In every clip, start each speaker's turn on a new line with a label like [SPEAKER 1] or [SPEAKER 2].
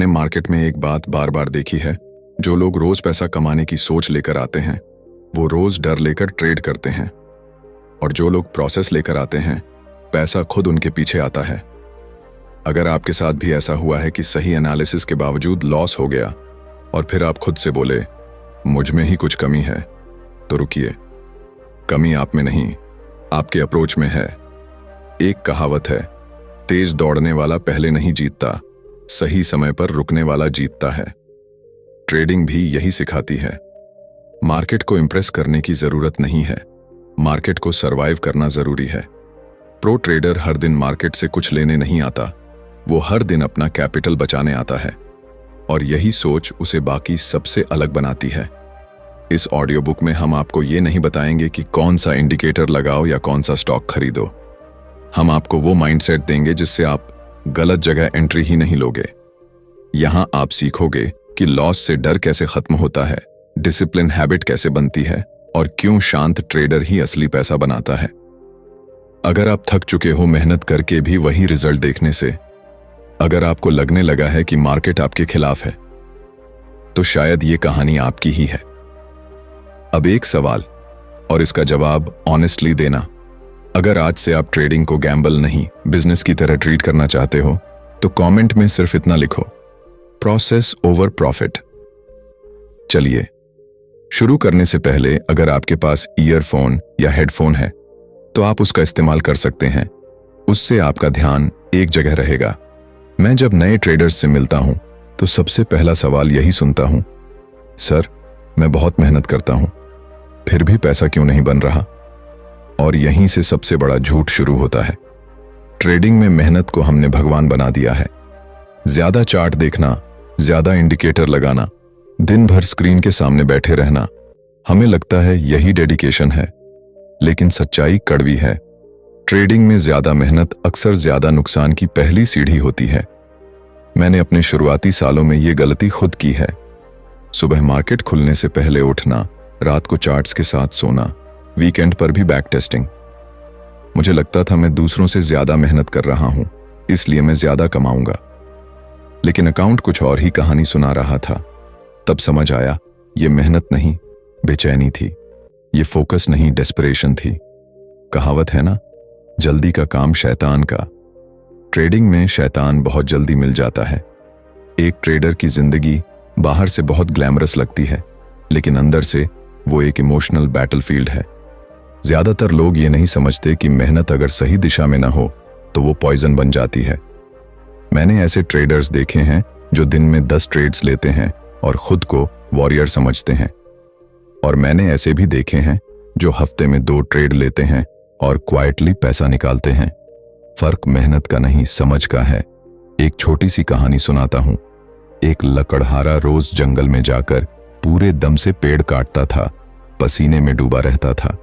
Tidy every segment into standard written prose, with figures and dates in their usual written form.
[SPEAKER 1] मैंने मार्केट में एक बात बार बार देखी है। जो लोग रोज पैसा कमाने की सोच लेकर आते हैं वो रोज डर लेकर ट्रेड करते हैं, और जो लोग प्रोसेस लेकर आते हैं पैसा खुद उनके पीछे आता है। अगर आपके साथ भी ऐसा हुआ है कि सही एनालिसिस के बावजूद लॉस हो गया और फिर आप खुद से बोले मुझ में ही कुछ कमी है, तो रुकिए, कमी आप में नहीं, आपके अप्रोच में है। एक कहावत है, तेज दौड़ने वाला पहले नहीं जीतता, सही समय पर रुकने वाला जीतता है। ट्रेडिंग भी यही सिखाती है। मार्केट को इंप्रेस करने की जरूरत नहीं है, मार्केट को सरवाइव करना जरूरी है। प्रो ट्रेडर हर दिन मार्केट से कुछ लेने नहीं आता, वो हर दिन अपना कैपिटल बचाने आता है, और यही सोच उसे बाकी सबसे अलग बनाती है। इस ऑडियो बुक में हम आपको ये नहीं बताएंगे कि कौन सा इंडिकेटर लगाओ या कौन सा स्टॉक खरीदो। हम आपको वो माइंडसेट देंगे जिससे आप गलत जगह एंट्री ही नहीं लोगे। यहां आप सीखोगे कि लॉस से डर कैसे खत्म होता है, डिसिप्लिन हैबिट कैसे बनती है, और क्यों शांत ट्रेडर ही असली पैसा बनाता है। अगर आप थक चुके हो मेहनत करके भी वही रिजल्ट देखने से, अगर आपको लगने लगा है कि मार्केट आपके खिलाफ है, तो शायद ये कहानी आपकी ही है। अब एक सवाल, और इसका जवाब ऑनेस्टली देना। अगर आज से आप ट्रेडिंग को गैम्बल नहीं बिजनेस की तरह ट्रीट करना चाहते हो, तो कमेंट में सिर्फ इतना लिखो, प्रोसेस ओवर प्रॉफिट। चलिए शुरू करने से पहले, अगर आपके पास ईयरफोन या हेडफोन है तो आप उसका इस्तेमाल कर सकते हैं, उससे आपका ध्यान एक जगह रहेगा। मैं जब नए ट्रेडर्स से मिलता हूं तो सबसे पहला सवाल यही सुनता हूं, सर मैं बहुत मेहनत करता हूं, फिर भी पैसा क्यों नहीं बन रहा। और यहीं से सबसे बड़ा झूठ शुरू होता है। ट्रेडिंग में मेहनत को हमने भगवान बना दिया है। ज्यादा चार्ट देखना, ज्यादा इंडिकेटर लगाना, दिन भर स्क्रीन के सामने बैठे रहना, हमें लगता है यही डेडिकेशन है, लेकिन सच्चाई कड़वी है। ट्रेडिंग में ज्यादा मेहनत अक्सर ज्यादा नुकसान की पहली सीढ़ी होती है। मैंने अपने शुरुआती सालों में ये गलती खुद की है। सुबह मार्केट खुलने से पहले उठना, रात को चार्ट्स के साथ सोना, वीकेंड पर भी बैक टेस्टिंग। मुझे लगता था मैं दूसरों से ज्यादा मेहनत कर रहा हूं, इसलिए मैं ज्यादा कमाऊंगा। लेकिन अकाउंट कुछ और ही कहानी सुना रहा था। तब समझ आया, ये मेहनत नहीं बेचैनी थी, ये फोकस नहीं डेस्परेशन थी। कहावत है ना, जल्दी का काम शैतान का। ट्रेडिंग में शैतान बहुत जल्दी मिल जाता है। एक ट्रेडर की जिंदगी बाहर से बहुत ग्लैमरस लगती है, लेकिन अंदर से वो एक इमोशनल बैटलफील्ड है। ज्यादातर लोग ये नहीं समझते कि मेहनत अगर सही दिशा में ना हो तो वो पॉइजन बन जाती है। मैंने ऐसे ट्रेडर्स देखे हैं जो दिन में 10 ट्रेड्स लेते हैं और खुद को वॉरियर समझते हैं, और मैंने ऐसे भी देखे हैं जो हफ्ते में 2 ट्रेड लेते हैं और क्वाइटली पैसा निकालते हैं। फर्क मेहनत का नहीं, समझ का है। एक छोटी सी कहानी सुनाता हूं। एक लकड़हारा रोज जंगल में जाकर पूरे दम से पेड़ काटता था, पसीने में डूबा रहता था।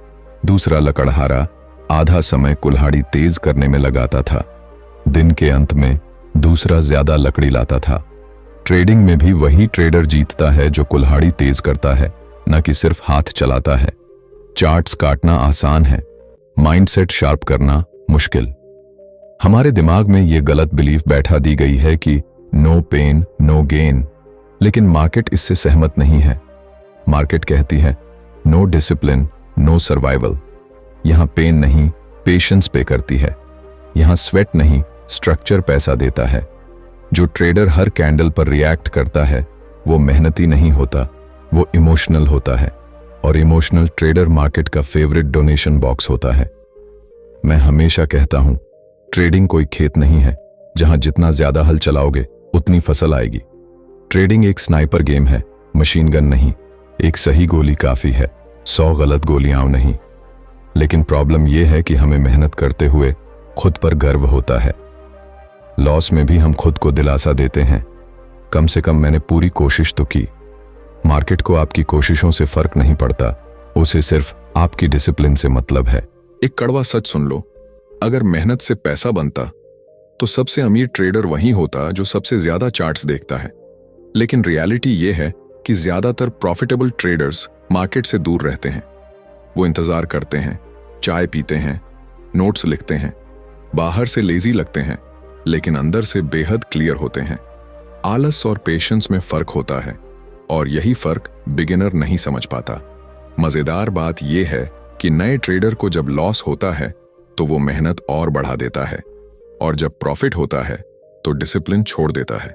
[SPEAKER 1] दूसरा लकड़हारा आधा समय कुल्हाड़ी तेज करने में लगाता था। दिन के अंत में दूसरा ज्यादा लकड़ी लाता था। ट्रेडिंग में भी वही ट्रेडर जीतता है जो कुल्हाड़ी तेज करता है, न कि सिर्फ हाथ चलाता है। चार्ट्स काटना आसान है, माइंडसेट शार्प करना मुश्किल। हमारे दिमाग में यह गलत बिलीफ बैठा दी गई है कि नो पेन नो गेन, लेकिन मार्केट इससे सहमत नहीं है। मार्केट कहती है नो डिसिप्लिन नो सर्वाइवल। यहां पेन नहीं पेशेंस पे करती है। यहां स्वेट नहीं स्ट्रक्चर पैसा देता है। जो ट्रेडर हर कैंडल पर रिएक्ट करता है वो मेहनती नहीं होता, वो इमोशनल होता है, और इमोशनल ट्रेडर मार्केट का फेवरेट डोनेशन बॉक्स होता है। मैं हमेशा कहता हूं, ट्रेडिंग कोई खेत नहीं है जहां जितना ज्यादा हल चलाओगे उतनी फसल आएगी। ट्रेडिंग एक स्नाइपर गेम है, मशीन गन नहीं। एक सही गोली काफी है, 100 गलत गोलियां नहीं। लेकिन प्रॉब्लम यह है कि हमें मेहनत करते हुए खुद पर गर्व होता है। लॉस में भी हम खुद को दिलासा देते हैं, कम से कम मैंने पूरी कोशिश तो की। मार्केट को आपकी कोशिशों से फर्क नहीं पड़ता, उसे सिर्फ आपकी डिसिप्लिन से मतलब है। एक कड़वा सच सुन लो, अगर मेहनत से पैसा बनता तो सबसे अमीर ट्रेडर वही होता जो सबसे ज्यादा चार्ट्स देखता है। लेकिन रियलिटी यह है कि ज्यादातर प्रॉफिटेबल ट्रेडर्स मार्केट से दूर रहते हैं। वो इंतजार करते हैं, चाय पीते हैं, नोट्स लिखते हैं, बाहर से लेजी लगते हैं, लेकिन अंदर से बेहद क्लियर होते हैं। आलस और पेशेंस में फर्क होता है, और यही फर्क बिगिनर नहीं समझ पाता। मजेदार बात यह है कि नए ट्रेडर को जब लॉस होता है तो वो मेहनत और बढ़ा देता है, और जब प्रॉफिट होता है तो डिसिप्लिन छोड़ देता है।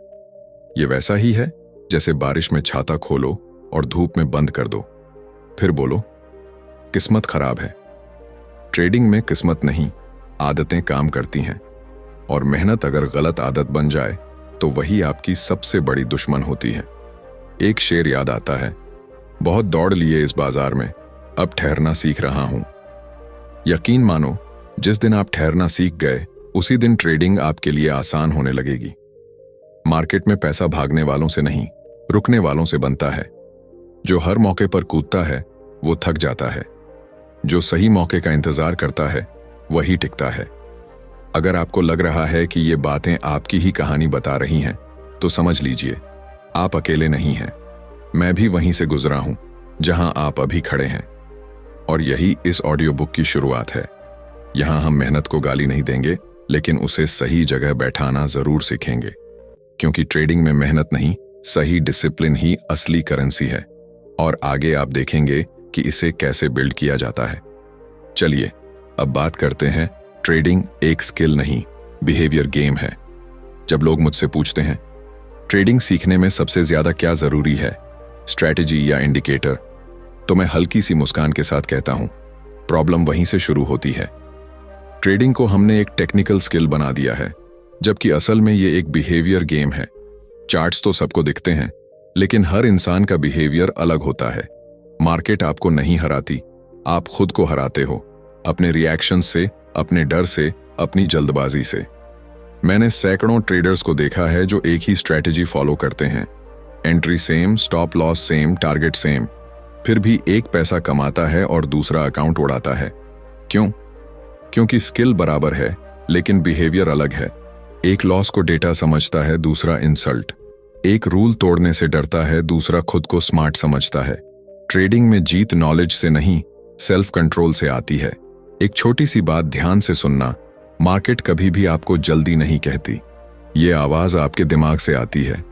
[SPEAKER 1] ये वैसा ही है जैसे बारिश में छाता खोलो और धूप में बंद कर दो, फिर बोलो किस्मत खराब है। ट्रेडिंग में किस्मत नहीं, आदतें काम करती हैं, और मेहनत अगर गलत आदत बन जाए तो वही आपकी सबसे बड़ी दुश्मन होती है। एक शेर याद आता है, बहुत दौड़ लिए इस बाजार में, अब ठहरना सीख रहा हूं। यकीन मानो, जिस दिन आप ठहरना सीख गए उसी दिन ट्रेडिंग आपके लिए आसान होने लगेगी। मार्केट में पैसा भागने वालों से नहीं, रुकने वालों से बनता है। जो हर मौके पर कूदता है वो थक जाता है, जो सही मौके का इंतजार करता है वही टिकता है। अगर आपको लग रहा है कि ये बातें आपकी ही कहानी बता रही हैं, तो समझ लीजिए आप अकेले नहीं हैं। मैं भी वहीं से गुजरा हूं जहां आप अभी खड़े हैं, और यही इस ऑडियो बुक की शुरुआत है। यहां हम मेहनत को गाली नहीं देंगे, लेकिन उसे सही जगह बैठाना जरूर सीखेंगे, क्योंकि ट्रेडिंग में मेहनत नहीं, सही डिसिप्लिन ही असली करेंसी है। और आगे आप देखेंगे कि इसे कैसे बिल्ड किया जाता है। चलिए अब बात करते हैं, ट्रेडिंग एक स्किल नहीं, बिहेवियर गेम है। जब लोग मुझसे पूछते हैं ट्रेडिंग सीखने में सबसे ज्यादा क्या जरूरी है, स्ट्रैटेजी या इंडिकेटर, तो मैं हल्की सी मुस्कान के साथ कहता हूं, प्रॉब्लम वहीं से शुरू होती है। ट्रेडिंग को हमने एक टेक्निकल स्किल बना दिया है, जबकि असल में ये एक बिहेवियर गेम है। चार्ट्स तो सबको दिखते हैं, लेकिन हर इंसान का बिहेवियर अलग होता है। मार्केट आपको नहीं हराती, आप खुद को हराते हो, अपने रिएक्शन से, अपने डर से, अपनी जल्दबाजी से। मैंने सैकड़ों ट्रेडर्स को देखा है जो एक ही स्ट्रैटेजी फॉलो करते हैं, entry same, stop loss same, target same, फिर भी एक पैसा कमाता है और दूसरा अकाउंट उड़ाता है। क्यों? क्योंकि स्किल बराबर है लेकिन बिहेवियर अलग है। एक लॉस को डेटा समझता है, दूसरा इंसल्ट। एक रूल तोड़ने से डरता है, दूसरा खुद को स्मार्ट समझता है। ट्रेडिंग में जीत नॉलेज से नहीं, सेल्फ कंट्रोल से आती है। एक छोटी सी बात ध्यान से सुनना, मार्केट कभी भी आपको जल्दी नहीं कहती, ये आवाज आपके दिमाग से आती है।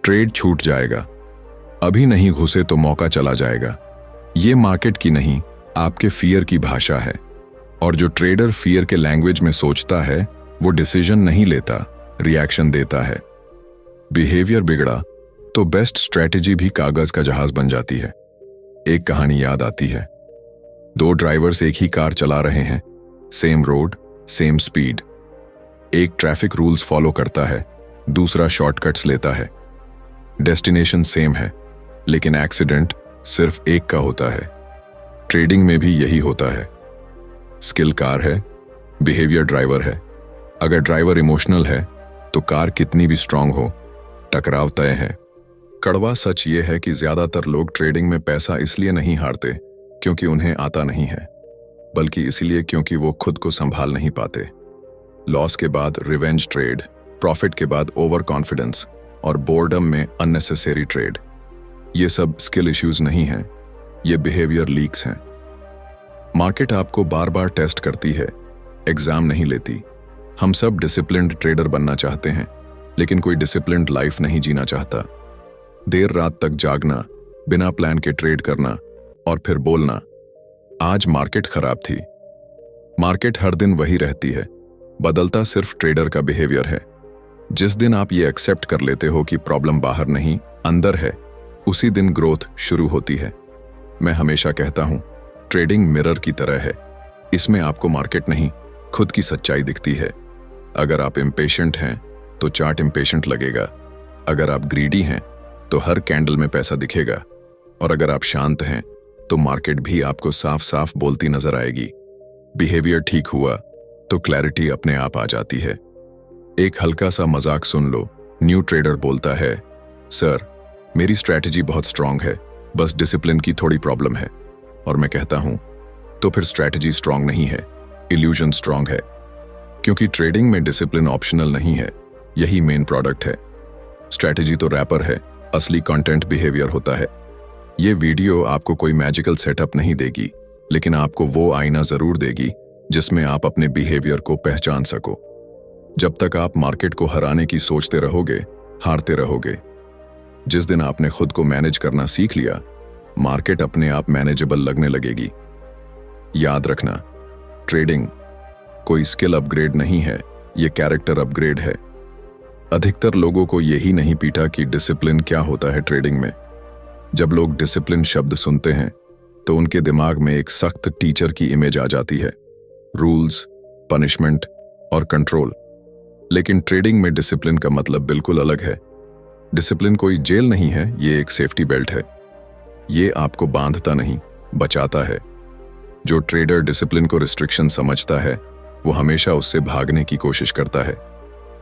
[SPEAKER 1] ट्रेड छूट जाएगा, अभी नहीं घुसे तो मौका चला जाएगा। ये मार्केट की नहीं, आपके फियर की भाषा है। और जो ट्रेडर फियर के लैंग्वेज में सोचता है वो डिसीजन नहीं लेता, रिएक्शन देता है। बिहेवियर बिगड़ा तो बेस्ट स्ट्रैटेजी भी कागज का जहाज बन जाती है। एक कहानी याद आती है, दो ड्राइवर्स एक ही कार चला रहे हैं, सेम रोड, सेम स्पीड। एक ट्रैफिक रूल्स फॉलो करता है, दूसरा शॉर्टकट्स लेता है। डेस्टिनेशन सेम है, लेकिन एक्सीडेंट सिर्फ एक का होता है। ट्रेडिंग में भी यही होता है। स्किल कार है, बिहेवियर ड्राइवर है। अगर ड्राइवर इमोशनल है तो कार कितनी भी स्ट्रांग हो, टकराव तय है। कड़वा सच ये है कि ज्यादातर लोग ट्रेडिंग में पैसा इसलिए नहीं हारते क्योंकि उन्हें आता नहीं है, बल्कि इसलिए क्योंकि वो खुद को संभाल नहीं पाते। लॉस के बाद रिवेंज ट्रेड, प्रॉफिट के बाद ओवर कॉन्फिडेंस, और बोर्डम में अननेसेसरी ट्रेड। ये सब स्किल इश्यूज नहीं हैं, ये बिहेवियर लीक्स हैं। मार्केट आपको बार बार टेस्ट करती है, एग्जाम नहीं लेती। हम सब डिसिप्लिन्ड ट्रेडर बनना चाहते हैं, लेकिन कोई डिसिप्लिन्ड लाइफ नहीं जीना चाहता। देर रात तक जागना, बिना प्लान के ट्रेड करना, और फिर बोलना आज मार्केट खराब थी। मार्केट हर दिन वही रहती है, बदलता सिर्फ ट्रेडर का बिहेवियर है। जिस दिन आप ये एक्सेप्ट कर लेते हो कि प्रॉब्लम बाहर नहीं अंदर है, उसी दिन ग्रोथ शुरू होती है। मैं हमेशा कहता हूं, ट्रेडिंग मिरर की तरह है, इसमें आपको मार्केट नहीं, खुद की सच्चाई दिखती है। अगर आप इम्पेशेंट हैं तो चार्ट इम्पेशेंट लगेगा, अगर आप ग्रीडी हैं तो हर कैंडल में पैसा दिखेगा, और अगर आप शांत हैं तो मार्केट भी आपको साफ साफ बोलती नजर आएगी। बिहेवियर ठीक हुआ तो क्लैरिटी अपने आप आ जाती है। एक हल्का सा मजाक सुन लो, न्यू ट्रेडर बोलता है, सर मेरी स्ट्रैटेजी बहुत स्ट्रांग है, बस डिसिप्लिन की थोड़ी प्रॉब्लम है। और मैं कहता हूं, तो फिर स्ट्रैटेजी स्ट्रांग नहीं है, इल्यूजन स्ट्रांग है। क्योंकि ट्रेडिंग में डिसिप्लिन ऑप्शनल नहीं है, यही मेन प्रोडक्ट है। स्ट्रैटेजी तो रैपर है, असली कंटेंट बिहेवियर होता है। ये वीडियो आपको कोई मैजिकल सेटअप नहीं देगी, लेकिन आपको वो आईना जरूर देगी जिसमें आप अपने बिहेवियर को पहचान सको। जब तक आप मार्केट को हराने की सोचते रहोगे, हारते रहोगे। जिस दिन आपने खुद को मैनेज करना सीख लिया, मार्केट अपने आप मैनेजेबल लगने लगेगी। याद रखना, ट्रेडिंग कोई स्किल अपग्रेड नहीं है, ये कैरेक्टर अपग्रेड है। अधिकतर लोगों को यही नहीं पीटा कि डिसिप्लिन क्या होता है ट्रेडिंग में। जब लोग डिसिप्लिन शब्द सुनते हैं तो उनके दिमाग में एक सख्त टीचर की इमेज आ जाती है, रूल्स, पनिशमेंट और कंट्रोल। लेकिन ट्रेडिंग में डिसिप्लिन का मतलब बिल्कुल अलग है। डिसिप्लिन कोई जेल नहीं है, ये एक सेफ्टी बेल्ट है। ये आपको बांधता नहीं, बचाता है। जो ट्रेडर डिसिप्लिन को रिस्ट्रिक्शन समझता है वो हमेशा उससे भागने की कोशिश करता है,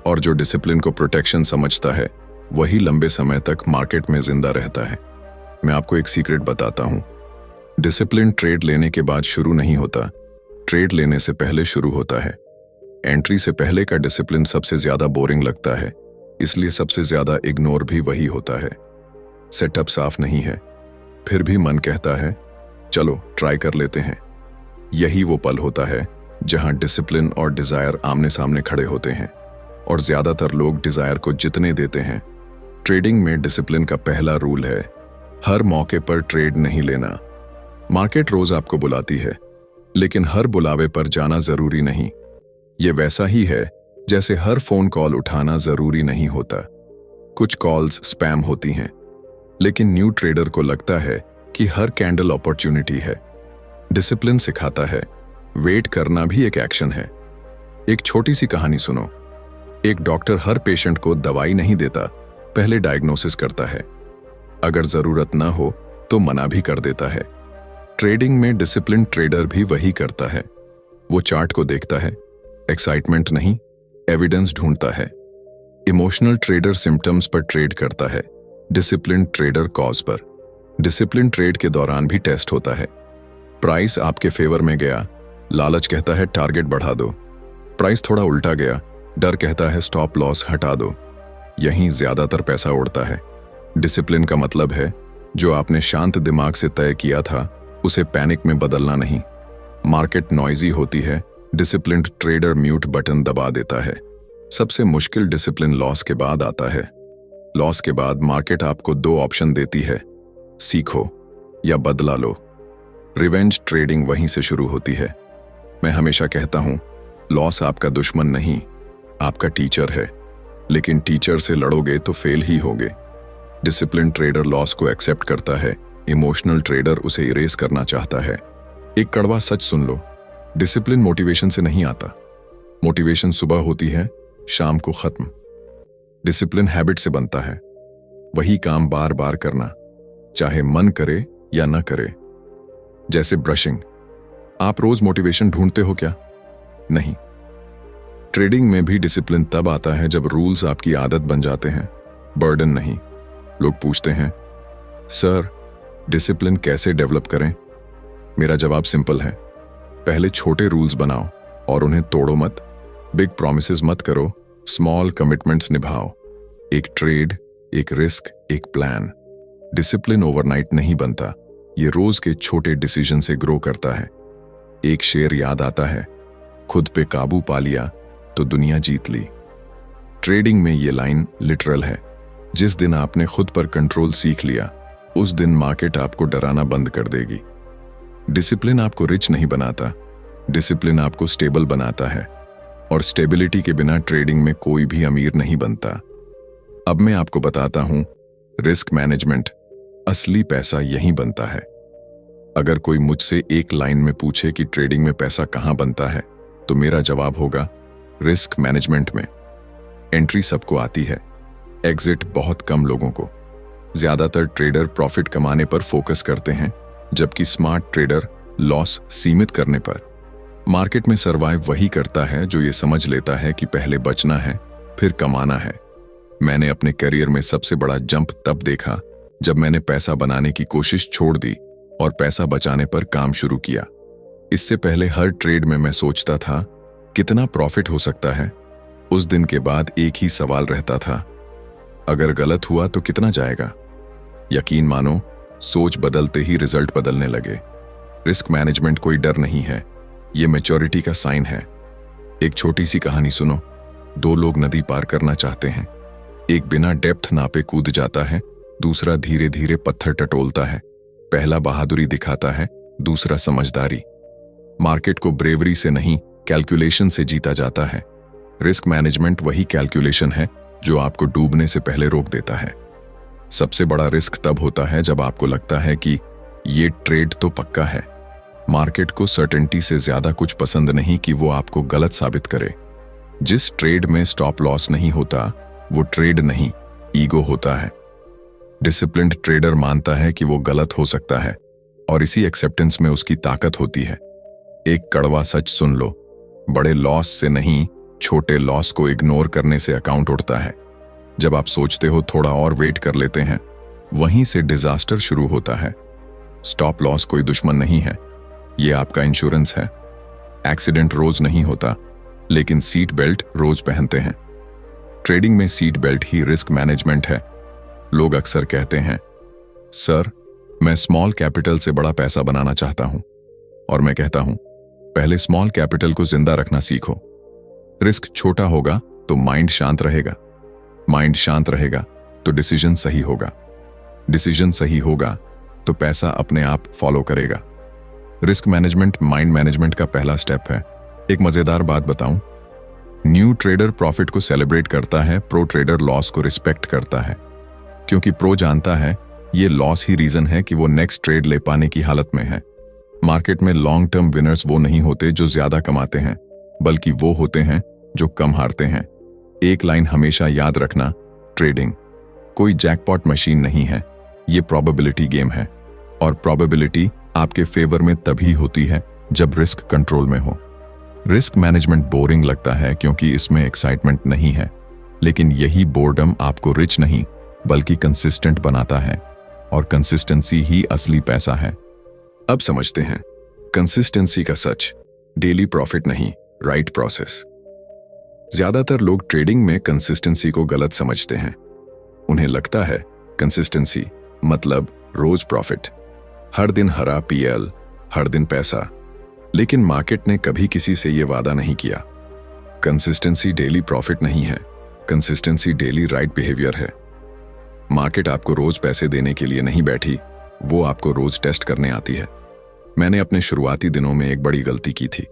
[SPEAKER 1] और जो डिसिप्लिन को प्रोटेक्शन समझता है वही लंबे समय तक मार्केट में जिंदा रहता है। मैं आपको एक सीक्रेट बताता हूं, डिसिप्लिन ट्रेड लेने के बाद शुरू नहीं होता, ट्रेड लेने से पहले शुरू होता है। एंट्री से पहले का डिसिप्लिन सबसे ज्यादा बोरिंग लगता है, इसलिए सबसे ज्यादा इग्नोर भी वही होता है। सेटअप साफ नहीं है, फिर भी मन कहता है चलो ट्राई कर लेते हैं। यही वो पल होता है जहां डिसिप्लिन और डिजायर आमने सामने खड़े होते हैं, और ज्यादातर लोग डिजायर को जितने देते हैं। ट्रेडिंग में डिसिप्लिन का पहला रूल है, हर मौके पर ट्रेड नहीं लेना। मार्केट रोज आपको बुलाती है, लेकिन हर बुलावे पर जाना जरूरी नहीं। ये वैसा ही है जैसे हर फोन कॉल उठाना जरूरी नहीं होता। कुछ कॉल्स स्पैम होती हैं, लेकिन न्यू ट्रेडर को लगता है कि हर कैंडल अपॉर्चुनिटी है। डिसिप्लिन सिखाता है वेट करना भी एक एक्शन है। एक छोटी सी कहानी सुनो। एक डॉक्टर हर पेशेंट को दवाई नहीं देता, पहले डायग्नोसिस करता है। अगर जरूरत ना हो तो मना भी कर देता है। ट्रेडिंग में डिसिप्लिन ट्रेडर भी वही करता है। वो चार्ट को देखता है, एक्साइटमेंट नहीं, एविडेंस ढूंढता है। इमोशनल ट्रेडर सिम्टम्स पर ट्रेड करता है, डिसिप्लिन ट्रेडर कॉज पर। डिसिप्लिन ट्रेड के दौरान भी टेस्ट होता है। प्राइस आपके फेवर में गया, लालच कहता है टारगेट बढ़ा दो। प्राइस थोड़ा उल्टा गया, डर कहता है स्टॉप लॉस हटा दो। यहीं ज्यादातर पैसा उड़ता है। डिसिप्लिन का मतलब है जो आपने शांत दिमाग से तय किया था उसे पैनिक में बदलना नहीं। मार्केट नॉइजी होती है, डिसिप्लिन्ड ट्रेडर म्यूट बटन दबा देता है। सबसे मुश्किल डिसिप्लिन लॉस के बाद आता है। लॉस के बाद मार्केट आपको दो ऑप्शन देती है, सीखो या बदला लो। रिवेंज ट्रेडिंग वहीं से शुरू होती है। मैं हमेशा कहता हूं, लॉस आपका दुश्मन नहीं, आपका टीचर है। लेकिन टीचर से लड़ोगे तो फेल ही होगे। डिसिप्लिन ट्रेडर लॉस को एक्सेप्ट करता है, इमोशनल ट्रेडर उसे इरेज करना चाहता है। एक कड़वा सच सुन लो, डिसिप्लिन मोटिवेशन से नहीं आता। मोटिवेशन सुबह होती है, शाम को खत्म। डिसिप्लिन हैबिट से बनता है, वही काम बार बार करना, चाहे मन करे या न करे। जैसे ब्रशिंग, आप रोज मोटिवेशन ढूंढते हो क्या? नहीं। ट्रेडिंग में भी डिसिप्लिन तब आता है जब रूल्स आपकी आदत बन जाते हैं, बर्डन नहीं। लोग पूछते हैं, सर डिसिप्लिन कैसे डेवलप करें? मेरा जवाब सिंपल है, पहले छोटे रूल्स बनाओ और उन्हें तोड़ो मत। बिग प्रॉमिसेस मत करो, स्मॉल कमिटमेंट्स निभाओ। एक ट्रेड, एक रिस्क, एक प्लान। डिसिप्लिन ओवरनाइट नहीं बनता, ये रोज के छोटे डिसीजन से ग्रो करता है। एक शेर याद आता है, खुद पे काबू पा लिया तो दुनिया जीत ली। ट्रेडिंग में ये लाइन लिटरल है। जिस दिन आपने खुद पर कंट्रोल सीख लिया, उस दिन मार्केट आपको डराना बंद कर देगी। डिसिप्लिन आपको रिच नहीं बनाता, डिसिप्लिन आपको स्टेबल बनाता है, और स्टेबिलिटी के बिना ट्रेडिंग में कोई भी अमीर नहीं बनता। अब मैं आपको बताता हूं, रिस्क मैनेजमेंट, असली पैसा यहीं बनता है। अगर कोई मुझसे एक लाइन में पूछे कि ट्रेडिंग में पैसा कहां बनता है, तो मेरा जवाब होगा रिस्क मैनेजमेंट में। एंट्री सबको आती है, एग्जिट बहुत कम लोगों को। ज्यादातर ट्रेडर प्रॉफिट कमाने पर फोकस करते हैं, जबकि स्मार्ट ट्रेडर लॉस सीमित करने पर। मार्केट में सरवाइव वही करता है जो ये समझ लेता है कि पहले बचना है फिर कमाना है। मैंने अपने करियर में सबसे बड़ा जंप तब देखा जब मैंने पैसा बनाने की कोशिश छोड़ दी और पैसा बचाने पर काम शुरू किया। इससे पहले हर ट्रेड में मैं सोचता था कितना प्रॉफिट हो सकता है। उस दिन के बाद एक ही सवाल रहता था, अगर गलत हुआ तो कितना जाएगा? यकीन मानो, सोच बदलते ही रिजल्ट बदलने लगे। रिस्क मैनेजमेंट कोई डर नहीं है, ये मैच्योरिटी का साइन है। एक छोटी सी कहानी सुनो। दो लोग नदी पार करना चाहते हैं। एक बिना डेप्थ नापे कूद जाता है, दूसरा धीरे धीरे पत्थर टटोलता है। पहला बहादुरी दिखाता है, दूसरा समझदारी। मार्केट को ब्रेवरी से नहीं, कैलकुलेशन से जीता जाता है। रिस्क मैनेजमेंट वही कैलकुलेशन है जो आपको डूबने से पहले रोक देता है। सबसे बड़ा रिस्क तब होता है जब आपको लगता है कि ये ट्रेड तो पक्का है। मार्केट को सर्टेनिटी से ज्यादा कुछ पसंद नहीं कि वो आपको गलत साबित करे। जिस ट्रेड में स्टॉप लॉस नहीं होता वो ट्रेड नहीं, ईगो होता है। डिसिप्लिन्ड ट्रेडर मानता है कि वो गलत हो सकता है और इसी एक्सेप्टेंस में उसकी ताकत होती है। एक कड़वा सच सुन लो, बड़े लॉस से नहीं, छोटे लॉस को इग्नोर करने से अकाउंट उठता है। जब आप सोचते हो थोड़ा और वेट कर लेते हैं, वहीं से डिजास्टर शुरू होता है। स्टॉप लॉस कोई दुश्मन नहीं है, ये आपका इंश्योरेंस है। एक्सीडेंट रोज नहीं होता, लेकिन सीट बेल्ट रोज पहनते हैं। ट्रेडिंग में सीट बेल्ट ही रिस्क मैनेजमेंट है। लोग अक्सर कहते हैं, सर मैं स्मॉल कैपिटल से बड़ा पैसा बनाना चाहता हूं। और मैं कहता हूं, पहले स्मॉल कैपिटल को जिंदा रखना सीखो। रिस्क छोटा होगा तो माइंड शांत रहेगा, माइंड शांत रहेगा तो डिसीजन सही होगा, डिसीजन सही होगा तो पैसा अपने आप फॉलो करेगा। रिस्क मैनेजमेंट माइंड मैनेजमेंट का पहला स्टेप है। एक मजेदार बात बताऊं, न्यू ट्रेडर प्रॉफिट को सेलिब्रेट करता है, प्रो ट्रेडर लॉस को रिस्पेक्ट करता है। क्योंकि प्रो जानता है ये लॉस ही रीजन है कि वो नेक्स्ट ट्रेड ले पाने की हालत में है। मार्केट में लॉन्ग टर्म विनर्स वो नहीं होते जो ज्यादा कमाते हैं, बल्कि वो होते हैं जो कम हारते हैं। एक लाइन हमेशा याद रखना, ट्रेडिंग कोई जैकपॉट मशीन नहीं है, ये प्रोबेबिलिटी गेम है। और प्रोबेबिलिटी आपके फेवर में तभी होती है जब रिस्क कंट्रोल में हो। रिस्क मैनेजमेंट बोरिंग लगता है क्योंकि इसमें एक्साइटमेंट नहीं है, लेकिन यही बोर्डम आपको रिच नहीं बल्कि कंसिस्टेंट बनाता है, और कंसिस्टेंसी ही असली पैसा है। अब समझते हैं कंसिस्टेंसी का सच, डेली प्रॉफिट नहीं, राइट प्रोसेस। ज्यादातर लोग ट्रेडिंग में कंसिस्टेंसी को गलत समझते हैं। उन्हें लगता है कंसिस्टेंसी मतलब रोज प्रॉफिट, हर दिन हरा पीएल, हर दिन पैसा। लेकिन मार्केट ने कभी किसी से यह वादा नहीं किया। कंसिस्टेंसी डेली प्रॉफिट नहीं है, कंसिस्टेंसी डेली राइट बिहेवियर है। मार्केट आपको रोज पैसे देने के लिए नहीं बैठी, वो आपको रोज टेस्ट करने आती है। मैंने अपने शुरुआती दिनों में एक बड़ी गलती की थी।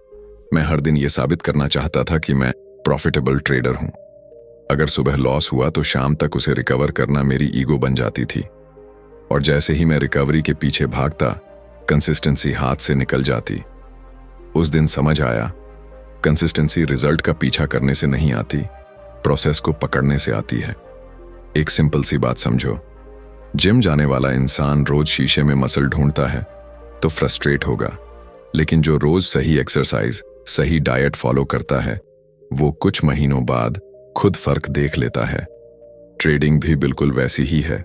[SPEAKER 1] मैं हर दिन यह साबित करना चाहता था कि मैं प्रॉफिटेबल ट्रेडर हूं। अगर सुबह लॉस हुआ तो शाम तक उसे रिकवर करना मेरी ईगो बन जाती थी, और जैसे ही मैं रिकवरी के पीछे भागता, कंसिस्टेंसी हाथ से निकल जाती। उस दिन समझ आया, कंसिस्टेंसी रिजल्ट का पीछा करने से नहीं आती, प्रोसेस को पकड़ने से आती है। एक सिंपल सी बात समझो, जिम जाने वाला इंसान रोज शीशे में मसल ढूंढता है तो फ्रस्ट्रेट होगा, लेकिन जो रोज सही एक्सरसाइज, सही डाइट फॉलो करता है, वो कुछ महीनों बाद खुद फर्क देख लेता है। ट्रेडिंग भी बिल्कुल वैसी ही है।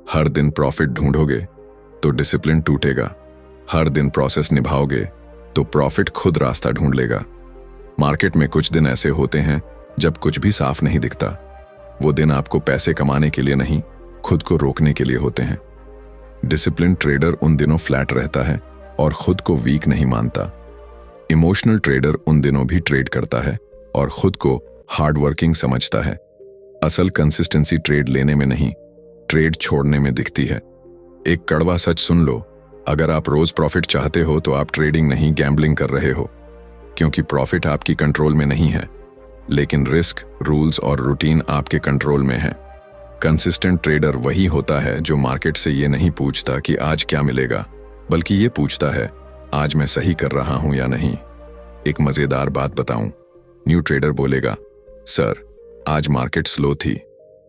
[SPEAKER 1] हर दिन प्रॉफिट ढूंढोगे तो डिसिप्लिन टूटेगा, हर दिन प्रोसेस निभाओगे तो प्रॉफिट खुद रास्ता ढूंढ लेगा। मार्केट में कुछ दिन ऐसे होते हैं जब कुछ भी साफ नहीं दिखता। वो दिन आपको पैसे कमाने के लिए नहीं, खुद को रोकने के लिए होते हैं। डिसिप्लिन ट्रेडर उन दिनों फ्लैट रहता है और खुद को वीक नहीं मानता। इमोशनल ट्रेडर उन दिनों भी ट्रेड करता है और खुद को हार्ड वर्किंग समझता है। असल कंसिस्टेंसी ट्रेड लेने में नहीं, ट्रेड छोड़ने में दिखती है। एक कड़वा सच सुन लो, अगर आप रोज प्रॉफिट चाहते हो तो आप ट्रेडिंग नहीं, गैम्बलिंग कर रहे हो। क्योंकि प्रॉफिट आपकी कंट्रोल में नहीं है, लेकिन रिस्क, रूल्स और रूटीन आपके कंट्रोल में है। कंसिस्टेंट ट्रेडर वही होता है जो मार्केट से ये नहीं पूछता कि आज क्या मिलेगा, बल्कि ये पूछता है आज मैं सही कर रहा हूं या नहीं। एक मजेदार बात बताऊं, न्यू ट्रेडर बोलेगा सर आज मार्केट स्लो थी,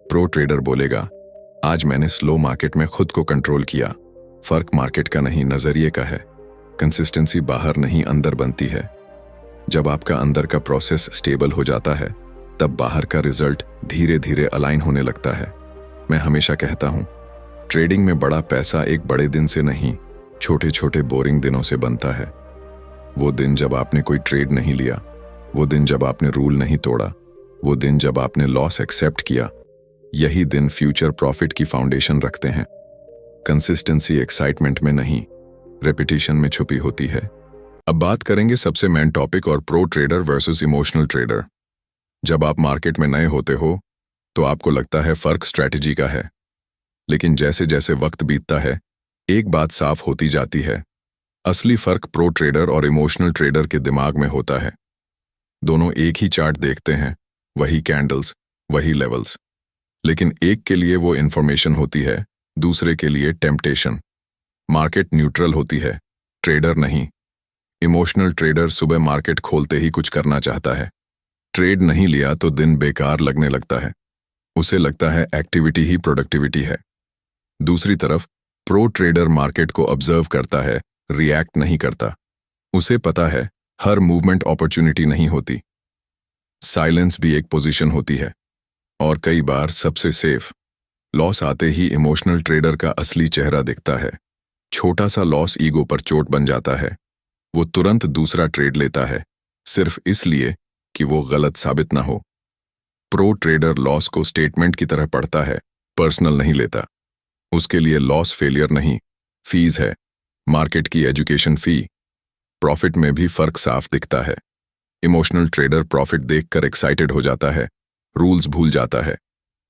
[SPEAKER 1] प्रो ट्रेडर बोलेगा आज मैंने स्लो मार्केट में खुद को कंट्रोल किया। फर्क मार्केट का नहीं, नजरिए का है। कंसिस्टेंसी बाहर नहीं, अंदर बनती है। जब आपका अंदर का प्रोसेस स्टेबल हो जाता है, तब बाहर का रिजल्ट धीरे धीरे अलाइन होने लगता है। मैं हमेशा कहता हूं, ट्रेडिंग में बड़ा पैसा एक बड़े दिन से नहीं, छोटे छोटे बोरिंग दिनों से बनता है। वो दिन जब आपने कोई ट्रेड नहीं लिया, वो दिन जब आपने रूल नहीं तोड़ा, वो दिन जब आपने लॉस एक्सेप्ट किया, यही दिन फ्यूचर प्रॉफिट की फाउंडेशन रखते हैं। कंसिस्टेंसी एक्साइटमेंट में नहीं, रेपिटेशन में छुपी होती है। अब बात करेंगे सबसे मेन टॉपिक और pro trader versus emotional trader. जब आप मार्केट में नए होते हो तो आपको लगता है फर्क स्ट्रैटेजी का है। लेकिन जैसे जैसे वक्त बीतता है, एक बात साफ होती जाती है। असली फर्क प्रो ट्रेडर और इमोशनल ट्रेडर के दिमाग में होता है। दोनों एक ही चार्ट देखते हैं, वही कैंडल्स, वही लेवल्स, लेकिन एक के लिए वो इन्फॉर्मेशन होती है, दूसरे के लिए टेम्पटेशन। मार्केट न्यूट्रल होती है, ट्रेडर नहीं। इमोशनल ट्रेडर सुबह मार्केट खोलते ही कुछ करना चाहता है। ट्रेड नहीं लिया तो दिन बेकार लगने लगता है। उसे लगता है एक्टिविटी ही प्रोडक्टिविटी है। दूसरी तरफ प्रो ट्रेडर मार्केट को ऑब्जर्व करता है, रिएक्ट नहीं करता। उसे पता है हर मूवमेंट अपॉर्चुनिटी नहीं होती। साइलेंस भी एक पोजीशन होती है, और कई बार सबसे सेफ। लॉस आते ही इमोशनल ट्रेडर का असली चेहरा दिखता है। छोटा सा लॉस ईगो पर चोट बन जाता है। वो तुरंत दूसरा ट्रेड लेता है, सिर्फ इसलिए कि वो गलत साबित ना हो। प्रो ट्रेडर लॉस को स्टेटमेंट की तरह पढ़ता है, पर्सनल नहीं लेता। उसके लिए लॉस फेलियर नहीं, फीस है, मार्केट की एजुकेशन फी। प्रॉफिट में भी फर्क साफ दिखता है। इमोशनल ट्रेडर प्रॉफिट देखकर एक्साइटेड हो जाता है, रूल्स भूल जाता है,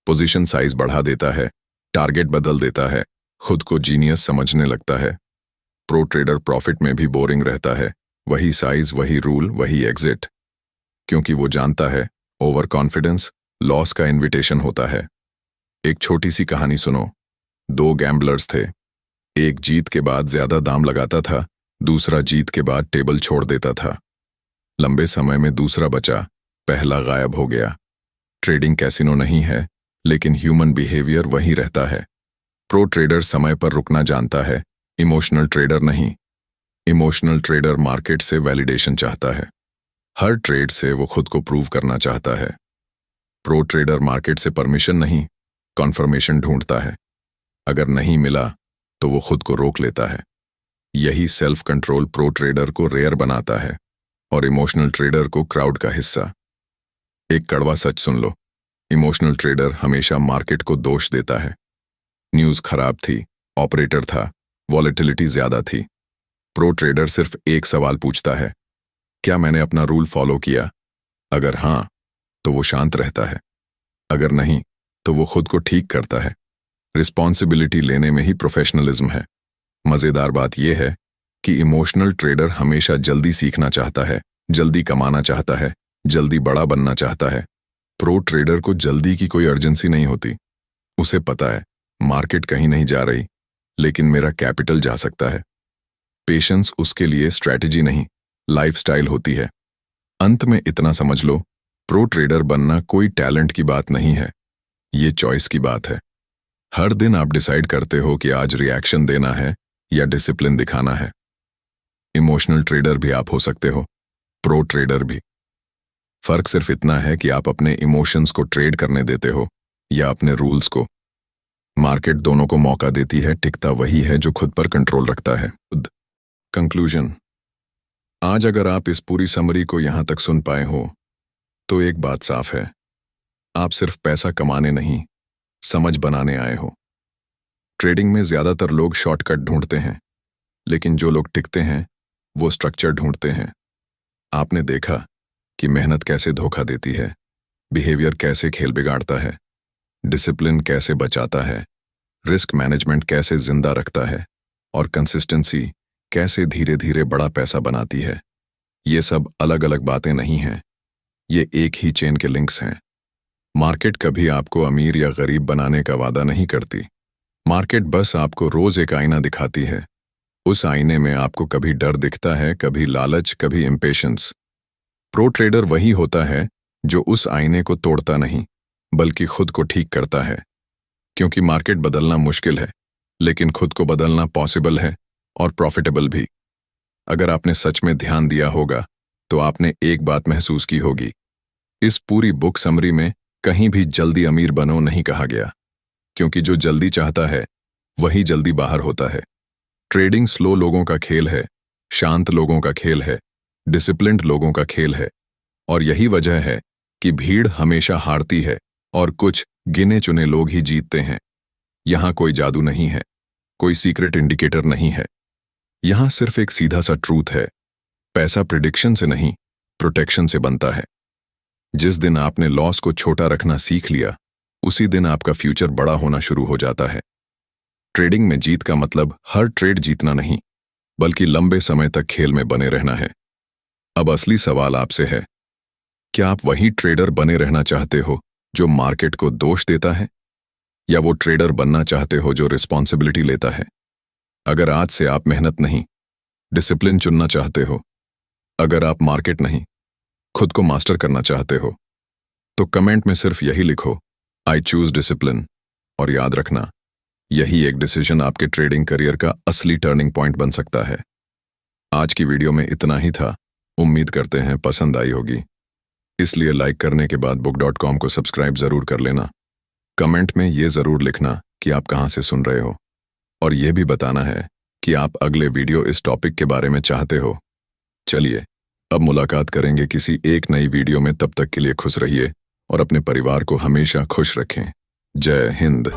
[SPEAKER 1] पोजीशन साइज बढ़ा देता है, टारगेट बदल देता है, खुद को जीनियस समझने लगता है। प्रो ट्रेडर प्रॉफिट में भी बोरिंग रहता है, वही साइज, वही रूल, वही एग्जिट। क्योंकि वो जानता है ओवर कॉन्फिडेंस लॉस का इन्विटेशन होता है। एक छोटी सी कहानी सुनो। दो गैम्बलर्स थे। एक जीत के बाद ज्यादा दाम लगाता था, दूसरा जीत के बाद टेबल छोड़ देता था। लंबे समय में दूसरा बचा, पहला गायब हो गया। ट्रेडिंग कैसीनो नहीं है, लेकिन ह्यूमन बिहेवियर वही रहता है। प्रो ट्रेडर समय पर रुकना जानता है, इमोशनल ट्रेडर नहीं। इमोशनल ट्रेडर मार्केट से वैलिडेशन चाहता है। हर ट्रेड से वो खुद को प्रूव करना चाहता है। प्रो ट्रेडर मार्केट से परमिशन नहीं, कॉन्फर्मेशन ढूंढता है। अगर नहीं मिला तो वो खुद को रोक लेता है। यही सेल्फ कंट्रोल प्रो ट्रेडर को रेयर बनाता है और इमोशनल ट्रेडर को क्राउड का हिस्सा। एक कड़वा सच सुन लो, इमोशनल ट्रेडर हमेशा मार्केट को दोष देता है। न्यूज़ खराब थी, ऑपरेटर था, वॉलेटिलिटी ज्यादा थी। प्रो ट्रेडर सिर्फ एक सवाल पूछता है, क्या मैंने अपना रूल फॉलो किया? अगर हाँ, तो वो शांत रहता है। अगर नहीं, तो वो खुद को ठीक करता है। रिस्पॉन्सिबिलिटी लेने में ही प्रोफेशनलिज्म है। मजेदार बात यह है कि इमोशनल ट्रेडर हमेशा जल्दी सीखना चाहता है, जल्दी कमाना चाहता है, जल्दी बड़ा बनना चाहता है। प्रो ट्रेडर को जल्दी की कोई अर्जेंसी नहीं होती। उसे पता है मार्केट कहीं नहीं जा रही, लेकिन मेरा कैपिटल जा सकता है। पेशेंस उसके लिए स्ट्रैटेजी नहीं, लाइफस्टाइल होती है। अंत में इतना समझ लो, प्रो ट्रेडर बनना कोई टैलेंट की बात नहीं है, ये चॉइस की बात है। हर दिन आप डिसाइड करते हो कि आज रिएक्शन देना है या डिसिप्लिन दिखाना है। इमोशनल ट्रेडर भी आप हो सकते हो, प्रो ट्रेडर भी। फर्क सिर्फ इतना है कि आप अपने इमोशंस को ट्रेड करने देते हो या अपने रूल्स को। मार्केट दोनों को मौका देती है, टिकता वही है जो खुद पर कंट्रोल रखता है। कंक्लूजन। आज अगर आप इस पूरी समरी को यहां तक सुन पाए हो, तो एक बात साफ है, आप सिर्फ पैसा कमाने नहीं, समझ बनाने आए हो। ट्रेडिंग में ज्यादातर लोग शॉर्टकट ढूंढते हैं, लेकिन जो लोग टिकते हैं वो स्ट्रक्चर ढूंढते हैं। आपने देखा कि मेहनत कैसे धोखा देती है, बिहेवियर कैसे खेल बिगाड़ता है, डिसिप्लिन कैसे बचाता है, रिस्क मैनेजमेंट कैसे जिंदा रखता है, और कंसिस्टेंसी कैसे धीरे धीरे बड़ा पैसा बनाती है। ये सब अलग अलग बातें नहीं हैं, ये एक ही चेन के लिंक्स हैं। मार्केट कभी आपको अमीर या गरीब बनाने का वादा नहीं करती। मार्केट बस आपको रोज एक आईना दिखाती है। उस आईने में आपको कभी डर दिखता है, कभी लालच, कभी इम्पेशंस। प्रो ट्रेडर वही होता है जो उस आईने को तोड़ता नहीं, बल्कि खुद को ठीक करता है। क्योंकि मार्केट बदलना मुश्किल है, लेकिन खुद को बदलना पॉसिबल है, और प्रॉफिटेबल भी। अगर आपने सच में ध्यान दिया होगा तो आपने एक बात महसूस की होगी, इस पूरी बुक समरी में कहीं भी जल्दी अमीर बनो नहीं कहा गया, क्योंकि जो जल्दी चाहता है वही जल्दी बाहर होता है। ट्रेडिंग स्लो लोगों का खेल है, शांत लोगों का खेल है, डिसिप्लिन्ड लोगों का खेल है, और यही वजह है कि भीड़ हमेशा हारती है और कुछ गिने चुने लोग ही जीतते हैं। यहां कोई जादू नहीं है, कोई सीक्रेट इंडिकेटर नहीं है। यहां सिर्फ एक सीधा सा ट्रूथ है, पैसा प्रिडिक्शन से नहीं, प्रोटेक्शन से बनता है। जिस दिन आपने लॉस को छोटा रखना सीख लिया, उसी दिन आपका फ्यूचर बड़ा होना शुरू हो जाता है। ट्रेडिंग में जीत का मतलब हर ट्रेड जीतना नहीं, बल्कि लंबे समय तक खेल में बने रहना है। अब असली सवाल आपसे है, क्या आप वही ट्रेडर बने रहना चाहते हो जो मार्केट को दोष देता है, या वो ट्रेडर बनना चाहते हो जो रिस्पॉन्सिबिलिटी लेता है? अगर आज से आप मेहनत नहीं, डिसिप्लिन चुनना चाहते हो, अगर आप मार्केट नहीं, खुद को मास्टर करना चाहते हो, तो कमेंट में सिर्फ यही लिखो, आई चूज डिसिप्लिन। और याद रखना, यही एक डिसीजन आपके ट्रेडिंग करियर का असली टर्निंग पॉइंट बन सकता है। आज की वीडियो में इतना ही था। उम्मीद करते हैं पसंद आई होगी। इसलिए लाइक करने के बाद book.com को सब्सक्राइब जरूर कर लेना। कमेंट में ये जरूर लिखना कि आप कहाँ से सुन रहे हो, और ये भी बताना है कि आप अगले वीडियो इस टॉपिक के बारे में चाहते हो। चलिए, अब मुलाकात करेंगे किसी एक नई वीडियो में। तब तक के लिए खुश रहिए और अपने परिवार को हमेशा खुश रखें। जय हिंद।